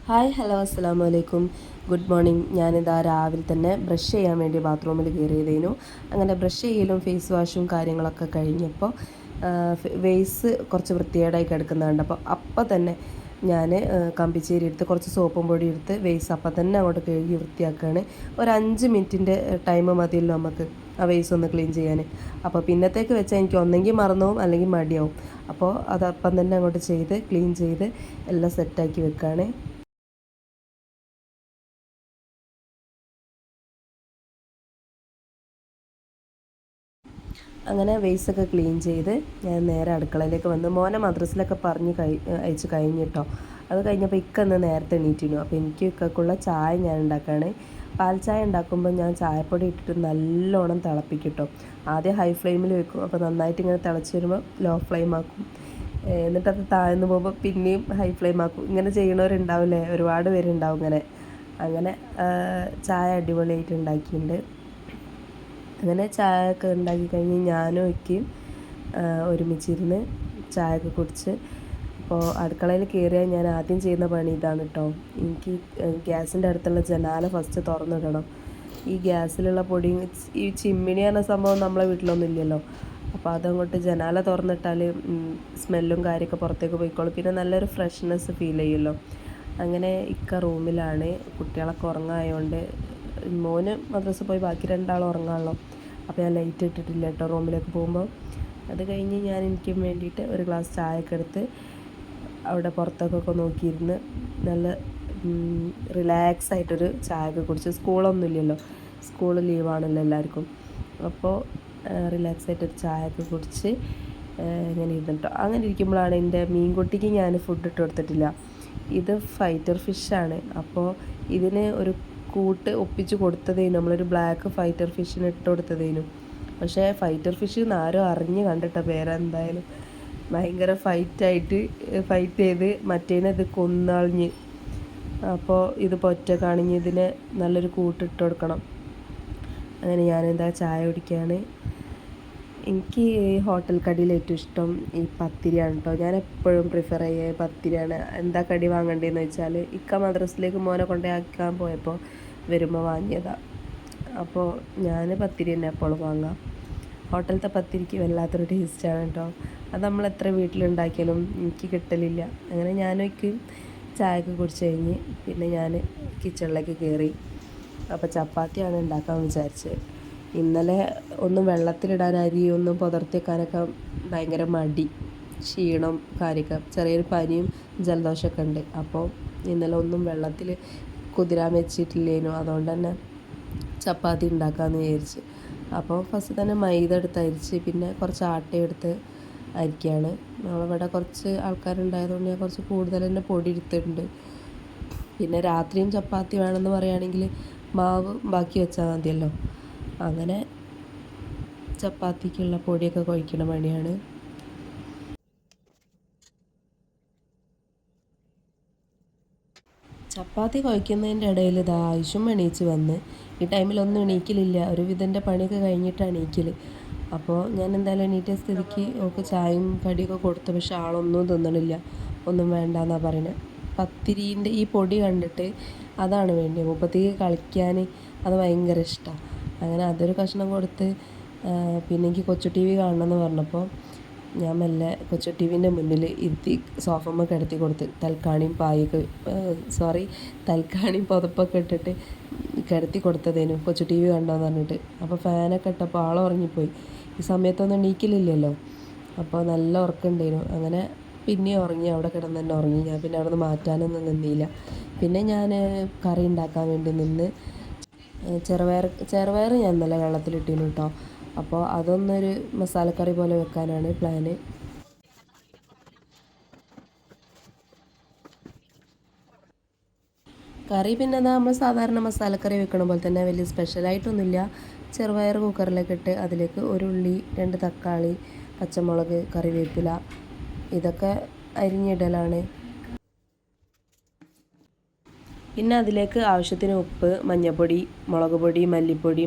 Hi hello അസ്സലാമു അലൈക്കും. Good morning. ഞാനിതാ രാവിലെ തന്നെ ബ്രഷ് ചെയ്യാൻ വേണ്ടി ബാത്റൂമിൽ കയറിയതേനു. അങ്ങനെ ബ്രഷ് ചെയ്യലും ഫേസ് വാഷും കാര്യങ്ങളൊക്കെ കഴിഞ്ഞപ്പോൾ ഫേസ് കുറച്ച് വൃത്തികേടായി കിടക്കുന്നുണ്ട്. അപ്പോൾ തന്നെ ഞാൻ കമ്പിച്ചേരി എടുത്ത് കുറച്ച് സോപ്പും പൊടി എടുത്ത് വേസ് അപ്പം തന്നെ അങ്ങോട്ട് കഴുകി വൃത്തിയാക്കുകയാണ്. ഒരു 5 മിനിറ്റിൻ്റെ ടൈം മതിയല്ലോ നമുക്ക് ആ വേസ് ഒന്ന് ക്ലീൻ ചെയ്യാൻ. അപ്പോൾ പിന്നത്തേക്ക് വെച്ചാൽ എനിക്ക് ഒന്നെങ്കിൽ മറന്നു പോകും അല്ലെങ്കിൽ മടിയാവും. അപ്പോൾ അത് അപ്പം തന്നെ അങ്ങോട്ട് ചെയ്ത് ക്ലീൻ ചെയ്ത് എല്ലാം സെറ്റാക്കി വെക്കുകയാണ്. അങ്ങനെ വേസ്റ്റൊക്കെ ക്ലീൻ ചെയ്ത് ഞാൻ നേരെ അടുക്കളയിലേക്ക് വന്ന് മോനെ മദ്രസിലൊക്കെ പറഞ്ഞ് അയച്ച് കഴിഞ്ഞിട്ടോ. അത് കഴിഞ്ഞപ്പോൾ ഇന്ന് നേരത്തെ എണീറ്റിരുന്നു. അപ്പോൾ എനിക്ക് ഇക്കുള്ള ചായ ഞാൻ ഉണ്ടാക്കുകയാണ്. പാൽ ചായ ഉണ്ടാക്കുമ്പോൾ ഞാൻ ചായപ്പൊടി ഇട്ടിട്ട് നല്ലോണം തിളപ്പിക്കും. ആദ്യം ഹൈ ഫ്ലെയിമിൽ വെക്കും. അപ്പോൾ നന്നായിട്ട് ഇങ്ങനെ തിളച്ച് വരുമ്പോൾ ലോ ഫ്ലെയിം ആക്കും. എന്നിട്ടത് താഴ്ന്നു പോകുമ്പോൾ പിന്നെയും ഹൈ ഫ്ലെയിം ആക്കും. ഇങ്ങനെ ചെയ്യണവരുണ്ടാവില്ലേ, ഒരുപാട് പേരുണ്ടാവും ഇങ്ങനെ. അങ്ങനെ ചായ അടിപൊളിയായിട്ട് ഉണ്ടാക്കിയിട്ടുണ്ട്. അങ്ങനെ ചായ ഒക്കെ ഉണ്ടാക്കി കഴിഞ്ഞ് ഞാനും ഒക്കെയും ഒരുമിച്ചിരുന്ന് ചായ ഒക്കെ കുടിച്ച്. അപ്പോൾ അടുക്കളയിൽ കയറിയാൽ ഞാൻ ആദ്യം ചെയ്യുന്ന പണി ഇതാണ് കേട്ടോ. എനിക്ക് ഗ്യാസിൻ്റെ അടുത്തുള്ള ജനാല ഫസ്റ്റ് തുറന്നിടണം. ഈ ഗ്യാസിലുള്ള പൊടി, ഈ ചിമ്മിണി എന്ന സംഭവം നമ്മളെ വീട്ടിലൊന്നും ഇല്ലല്ലോ. അപ്പോൾ അതങ്ങോട്ട് ജനാല തുറന്നിട്ടാൽ സ്മെല്ലും കാര്യമൊക്കെ പുറത്തേക്ക് പോയിക്കോളും. പിന്നെ നല്ലൊരു ഫ്രഷ്നെസ് ഫീൽ ചെയ്യുമല്ലോ. അങ്ങനെ റൂമിലാണ്. കുട്ടികളൊക്കെ ഉറങ്ങായതുകൊണ്ട് മോന് മദ്രസ പോയി ബാക്കി രണ്ടാളും ഉറങ്ങാമല്ലോ. അപ്പോൾ ഞാൻ ലൈറ്റ് ഇട്ടിട്ടില്ല കേട്ടോ റൂമിലേക്ക് പോകുമ്പോൾ. അത് കഴിഞ്ഞ് ഞാൻ എനിക്ക് വേണ്ടിയിട്ട് ഒരു ഗ്ലാസ് ചായയൊക്കെ എടുത്ത് അവിടെ പുറത്തൊക്കെ നോക്കിയിരുന്ന് നല്ല റിലാക്സ് ആയിട്ടൊരു ചായയൊക്കെ കുടിച്ച്. സ്കൂളൊന്നും ഇല്ലല്ലോ, സ്കൂൾ ലീവാണല്ലോ എല്ലാവർക്കും. അപ്പോൾ റിലാക്സ് ആയിട്ടൊരു ചായയൊക്കെ കുടിച്ച് ഇങ്ങനെ ഇരുന്നിട്ടോ. അങ്ങനെ ഇരിക്കുമ്പോഴാണ് എൻ്റെ മീൻകുട്ടിക്ക് ഞാൻ ഫുഡ് ഇട്ട് കൊടുത്തിട്ടില്ല. ഇത് ഫൈറ്റർ ഫിഷാണ്. അപ്പോൾ ഇതിന് ഒരു കൂട്ട് ഒപ്പിച്ച് കൊടുത്തതേനു, നമ്മളൊരു ബ്ലാക്ക് ഫൈറ്റർ ഫിഷിന് ഇട്ട് കൊടുത്തതേനു. പക്ഷേ ഫൈറ്റർ ഫിഷ് എന്ന് ആരും അറിഞ്ഞ് കണ്ടിട്ട പേരെന്തായാലും ഭയങ്കര ഫൈറ്റ് ചെയ്ത് മറ്റേനത് കൊന്നളിഞ്ഞ്. അപ്പോൾ ഇത് പൊറ്റക്കാണിഞ്ഞ് ഇതിനെ നല്ലൊരു കൂട്ടിട്ട് കൊടുക്കണം. അങ്ങനെ ഞാനെന്താ ചായ കുടിക്കുകയാണ്. എനിക്ക് ഹോട്ടൽ കടിയിൽ ഏറ്റവും ഇഷ്ടം ഈ പത്തിരിയാണ് കേട്ടോ. ഞാൻ എപ്പോഴും പ്രിഫർ ചെയ്യുക പത്തിരിയാണ്. എന്താ കടി വാങ്ങേണ്ടതെന്ന് വെച്ചാൽ മദ്രസിലേക്ക് മോനെ കൊണ്ടാക്കാൻ പോയപ്പോൾ വരുമ്പോൾ വാങ്ങിയതാണ്. അപ്പോൾ ഞാൻ പത്തിരി തന്നെ എപ്പോഴും വാങ്ങാം. ഹോട്ടലത്തെ പത്തിരിക്ക് വല്ലാത്തൊരു ടേസ്റ്റാണ് കേട്ടോ. അത് നമ്മൾ എത്ര വീട്ടിലുണ്ടാക്കിയാലും എനിക്ക് കിട്ടലില്ല. അങ്ങനെ ഞാനൊക്കെ ചായയൊക്കെ കുടിച്ച് കഴിഞ്ഞ് പിന്നെ ഞാൻ കിച്ചണിലേക്ക് കയറി. അപ്പോൾ ചപ്പാത്തിയാണ് ഉണ്ടാക്കാൻ വിചാരിച്ചത്. ഇന്നലെ ഒന്നും വെള്ളത്തിലിടാൻ അരിയൊന്നും പുതർത്തി വെക്കാനൊക്കെ ഭയങ്കര മടി, ക്ഷീണം കാര്യമൊക്കെ, ചെറിയൊരു പനിയും ജലദോഷമൊക്കെ ഉണ്ട്. അപ്പോൾ ഇന്നലെ ഒന്നും വെള്ളത്തിൽ കുതിരാൻ വെച്ചിട്ടില്ലേനു. അതുകൊണ്ട് തന്നെ ചപ്പാത്തി ഉണ്ടാക്കാമെന്ന് വിചാരിച്ച്. അപ്പോൾ ഫസ്റ്റ് തന്നെ മൈദ എടുത്ത് അരിച്ച് പിന്നെ കുറച്ച് ആട്ടയെടുത്ത് അരിക്കുകയാണ്. നമ്മളിവിടെ കുറച്ച് ആൾക്കാരുണ്ടായതുകൊണ്ട് ഞാൻ കുറച്ച് കൂടുതൽ തന്നെ പൊടി എടുത്തിട്ടുണ്ട്. പിന്നെ രാത്രിയും ചപ്പാത്തി വേണമെന്ന് പറയുകയാണെങ്കിൽ മാവ് ബാക്കി വെച്ചാൽ മതിയല്ലോ. അങ്ങനെ ചപ്പാത്തിക്കുള്ള പൊടിയൊക്കെ കുഴക്കണ പണിയാണ്. ചപ്പാത്തി കുഴക്കുന്നതിൻ്റെ ഇടയിൽ ഇത് ആവശ്യം എണീച്ച് വന്ന്. ഈ ടൈമിലൊന്നും എണീക്കലില്ല, ഒരു വിധൻ്റെ പണിയൊക്കെ കഴിഞ്ഞിട്ടാണ് എണീക്കൽ. അപ്പോൾ ഞാൻ എന്തായാലും എണീറ്റ സ്ഥിതിക്ക് ഓൾക്ക് ചായയും കടിയൊക്കെ കൊടുത്തു. പക്ഷെ ആളൊന്നും തിന്നണില്ല, ഒന്നും വേണ്ടെന്നാണ് പറയുന്നത്. പത്തിരീൻ്റെ ഈ പൊടി കണ്ടിട്ട് അതാണ് വേണ്ടത്. മുപ്പത്തേക്ക് കളിക്കാൻ അത് ഭയങ്കര ഇഷ്ടമാണ്. അങ്ങനെ അതൊരു കഷ്ണം കൊടുത്ത് പിന്നെ എനിക്ക് കൊച്ചു ടി വി കാണണമെന്ന് പറഞ്ഞപ്പോൾ ഞാൻ മെല്ലെ കൊച്ചു ടി വിൻ്റെ മുന്നിൽ ഇരുത്തി സോഫമ്മ കിടത്തി കൊടുത്ത് തൽക്കാണിയും തൽക്കാണിയും പുതപ്പൊക്കെ ഇട്ടിട്ട് കിടത്തി കൊടുത്തതേനു കൊച്ചു ടി വി കണ്ടോന്ന് പറഞ്ഞിട്ട്. അപ്പോൾ ഫാനൊക്കെ ഇട്ടപ്പോൾ ഉറങ്ങിപ്പോയി. ഈ സമയത്തൊന്നും എണീക്കലില്ലല്ലോ. അപ്പോൾ നല്ല ഉറക്കമുണ്ടായിരുന്നു. അങ്ങനെ പിന്നെ ഉറങ്ങി, അവിടെ കിടന്ന് തന്നെ ഉറങ്ങി. ഞാൻ പിന്നെ അവിടെ നിന്ന് മാറ്റാനൊന്നും നിന്നില്ല. പിന്നെ ഞാൻ കറി ഉണ്ടാക്കാൻ വേണ്ടി നിന്ന് ചെറുപയർ ഞാൻ ഇന്നലെ വെള്ളത്തിലിട്ടിരുന്നു കേട്ടോ. അപ്പോൾ അതൊന്നൊരു മസാലക്കറി പോലെ വെക്കാനാണ് പ്ലാന്. കറി പിന്നെ നമ്മൾ സാധാരണ മസാലക്കറി വെക്കണ പോലെ തന്നെ വലിയ സ്പെഷ്യലായിട്ടൊന്നുമില്ല. ചെറുപയർ കുക്കറിലേക്ക് ഇട്ട് അതിലേക്ക് ഒരു ഉള്ളി, 2 തക്കാളി, പച്ചമുളക്, കറിവേപ്പില ഇതൊക്കെ അരിഞ്ഞിടലാണ്. പിന്നെ അതിലേക്ക് ആവശ്യത്തിന് ഉപ്പ്, മഞ്ഞൾപ്പൊടി, മുളക് പൊടി, മല്ലിപ്പൊടി,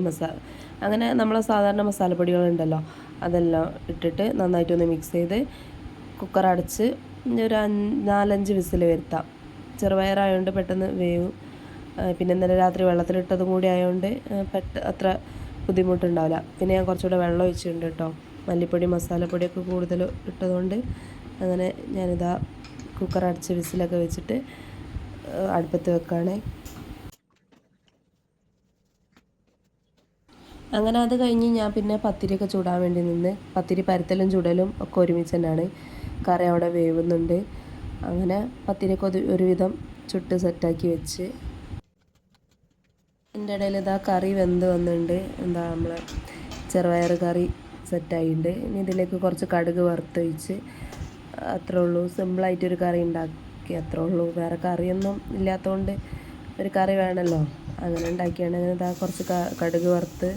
അങ്ങനെ നമ്മളെ സാധാരണ മസാലപ്പൊടികളുണ്ടല്ലോ അതെല്ലാം ഇട്ടിട്ട് നന്നായിട്ടൊന്ന് മിക്സ് ചെയ്ത് കുക്കർ അടച്ച് ഒരു 4-5 വിസിൽ വരുത്താം. ചെറുപയറായതുകൊണ്ട് പെട്ടെന്ന് വേവും. പിന്നെ ഇന്നലെ രാത്രി വെള്ളത്തിലിട്ടതും കൂടി ആയതുകൊണ്ട് അത്ര ബുദ്ധിമുട്ടുണ്ടാവില്ല. പിന്നെ ഞാൻ കുറച്ചുകൂടെ വെള്ളം ഒഴിച്ചിട്ടുണ്ട് കേട്ടോ, മല്ലിപ്പൊടി മസാലപ്പൊടിയൊക്കെ കൂടുതൽ ഇട്ടതുകൊണ്ട്. അങ്ങനെ ഞാനിതാ കുക്കർ അടച്ച് വിസിലൊക്കെ വെച്ചിട്ട് അടുപ്പത്ത് വെക്കുകയാണ്. അങ്ങനെ അത് കഴിഞ്ഞ് ഞാൻ പിന്നെ പത്തിരിയൊക്കെ ചൂടാൻ വേണ്ടി നിന്ന്. പത്തിരി പരത്തലും ചുടലും ഒക്കെ ഒരുമിച്ച് തന്നെയാണ്. കറി അവിടെ വേവുന്നുണ്ട്. അങ്ങനെ പത്തിരിയൊക്കെ ഒരുവിധം ചുട്ട് സെറ്റാക്കി വെച്ച് എൻ്റെ ഇടയിൽ ഇതാ കറി വെന്ത് വന്നിട്ടുണ്ട്. എന്താ നമ്മളെ ചെറുപയർ കറി സെറ്റായിട്ടുണ്ട്. ഇനി ഇതിലേക്ക് കുറച്ച് കടുക് വറുത്തൊഴിച്ച് അത്രേ ഉള്ളൂ. സിമ്പിളായിട്ടൊരു കറി ഉണ്ടാക്കി, അത്രേ ഉള്ളൂ. വേറെ കറിയൊന്നും ഇല്ലാത്തതുകൊണ്ട് ഒരു കറി വേണമല്ലോ, അങ്ങനെ ഉണ്ടാക്കിയാണ്. അങ്ങനെ ഇതാ കുറച്ച് കടുക് വറുത്ത്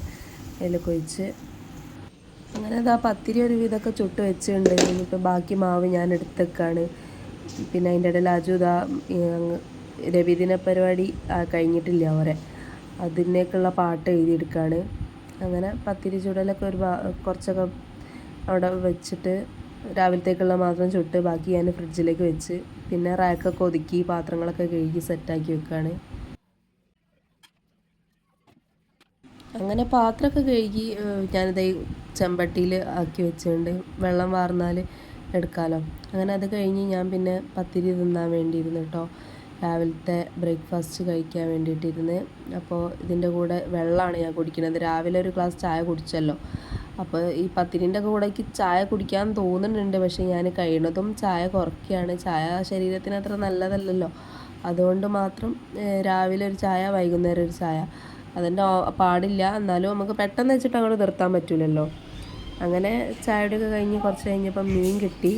അതിലേക്ക് ഒഴിച്ച് അങ്ങനെ ഇതാ പത്തിരി ഒരു വിധമൊക്കെ ചുട്ട് വെച്ചിട്ടുണ്ട്. ഇനിയിപ്പോൾ ബാക്കി മാവ് ഞാൻ എടുത്തേക്കാണ്. പിന്നെ അതിൻ്റെ ഇടയിൽ അജു ഇതാ രവിദിന പരിപാടി കഴിഞ്ഞിട്ടില്ല അവരെ, അതിനേക്കുള്ള പാട്ട് എഴുതിയെടുക്കുകയാണ്. അങ്ങനെ പത്തിരി ചുടലൊക്കെ കുറച്ചൊക്കെ അവിടെ വെച്ചിട്ട് രാവിലത്തേക്കുള്ള മാത്രം ചുട്ട് ബാക്കി ഞാൻ ഫ്രിഡ്ജിലേക്ക് വെച്ച് പിന്നെ റാക്കൊക്കെ ഒതുക്കി പാത്രങ്ങളൊക്കെ കഴുകി സെറ്റാക്കി വെക്കുകയാണ്. അങ്ങനെ പാത്രമൊക്കെ കഴുകി ഞാനിത് ചെമ്പട്ടിയിൽ ആക്കി വെച്ചിട്ടുണ്ട്. വെള്ളം വാർന്നാൽ എടുക്കാമല്ലോ. അങ്ങനെ അത് കഴിഞ്ഞ് ഞാൻ പിന്നെ പത്തിരി തിന്നാൻ വേണ്ടിയിരുന്നു കേട്ടോ, രാവിലത്തെ ബ്രേക്ക്ഫാസ്റ്റ് കഴിക്കാൻ വേണ്ടിയിട്ടിരുന്ന്. അപ്പോൾ ഇതിൻ്റെ കൂടെ വെള്ളമാണ് ഞാൻ കുടിക്കുന്നത്. രാവിലെ ഒരു ഗ്ലാസ് ചായ കുടിച്ചല്ലോ, അപ്പോൾ ഈ പത്തിരിൻ്റെ കൂടേക്ക് ചായ കുടിക്കാൻ തോന്നുന്നുണ്ട്. പക്ഷേ ഞാൻ കഴിയുന്നതും ചായ കുറയ്ക്കുകയാണ്. ചായ ശരീരത്തിന് അത്ര നല്ലതല്ലല്ലോ, അതുകൊണ്ട് മാത്രം രാവിലെ ഒരു ചായ, വൈകുന്നേരം ഒരു ചായ, അതിൻ്റെ പാടില്ല. എന്നാലും നമുക്ക് പെട്ടെന്ന് വെച്ചിട്ട് അങ്ങോട്ട് നിർത്താൻ പറ്റില്ലല്ലോ. അങ്ങനെ ചായയുടെയൊക്കെ കഴിഞ്ഞ് കുറച്ച് കഴിഞ്ഞപ്പം മീൻ കിട്ടി.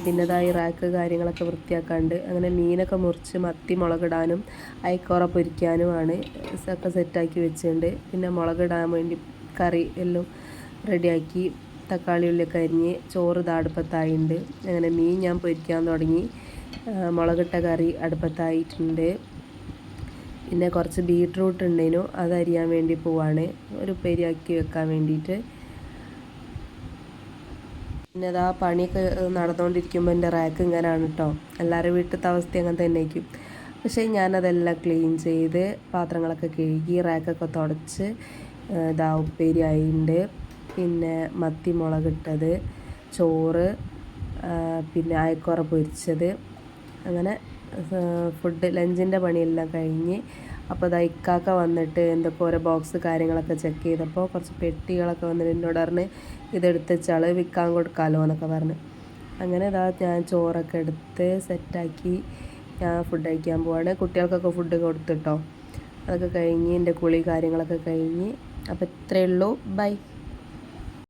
പിന്നെ ഇതായി റാക്ക് കാര്യങ്ങളൊക്കെ വൃത്തിയാക്കാണ്ട് അങ്ങനെ മീനൊക്കെ മുറിച്ച് മത്തി മുളകിടാനും അയക്കോറ പൊരിക്കാനുമാണ് ഒക്കെ സെറ്റാക്കി വെച്ചിട്ടുണ്ട്. പിന്നെ മുളകിടാൻ വേണ്ടി കറി എല്ലാം റെഡിയാക്കി, തക്കാളി ഉള്ളിയൊക്കെ അരിഞ്ഞ് ചോറ് അടുപ്പത്തായിട്ടുണ്ട്. അങ്ങനെ മീൻ ഞാൻ പൊരിക്കാൻ തുടങ്ങി. മുളകിട്ട കറി അടുപ്പത്തായിട്ടുണ്ട്. പിന്നെ കുറച്ച് ബീട്രൂട്ട് ഉണ്ടേനു, അത് അരിയാൻ വേണ്ടി പോവാണ്, ഒരു ഉപ്പേരിയാക്കി വെക്കാൻ വേണ്ടിയിട്ട്. പിന്നെ അതാ പണിയൊക്കെ നടന്നുകൊണ്ടിരിക്കുമ്പോൾ എൻ്റെ റാക്ക് ഇങ്ങനെയാണ് കേട്ടോ. എല്ലാവരും വീട്ടിലത്തെ അവസ്ഥ അങ്ങനെ തന്നെ ആയിരിക്കും. പക്ഷേ ഞാനതെല്ലാം ക്ലീൻ ചെയ്ത് പാത്രങ്ങളൊക്കെ കഴുകി റാക്കൊക്കെ തുടച്ച് ഇതാ ഉപ്പേരി ആയിട്ടുണ്ട്. പിന്നെ മത്തി മുളകിട്ടത്, ചോറ്, പിന്നെ അയക്കോറ പൊരിച്ചത്, അങ്ങനെ ഫുഡ് ലഞ്ചിൻ്റെ പണിയെല്ലാം കഴിഞ്ഞ്. അപ്പോൾ ഇതാ ഇക്കാക്ക വന്നിട്ട് എന്തൊക്കെ ഓരോ ബോക്സ് കാര്യങ്ങളൊക്കെ ചെക്ക് ചെയ്തപ്പോൾ കുറച്ച് പെട്ടികളൊക്കെ വന്നിട്ട് എന്നോട് പറഞ്ഞ് ഇതെടുത്ത് വെച്ചാൽ വിൽക്കാൻ കൊടുക്കാമല്ലോ എന്നൊക്കെ പറഞ്ഞ്. അങ്ങനെ ഇതാ ഞാൻ ചോറൊക്കെ എടുത്ത് സെറ്റാക്കി ഞാൻ ഫുഡ് കഴിക്കാൻ പോവാണ്. കുട്ടികൾക്കൊക്കെ ഫുഡ് കൊടുത്തിട്ടോ. അതൊക്കെ കഴിഞ്ഞ് എൻ്റെ കുളി കാര്യങ്ങളൊക്കെ കഴിഞ്ഞ്. അപ്പോൾ ഇത്രയേ ഉള്ളൂ. ബൈ.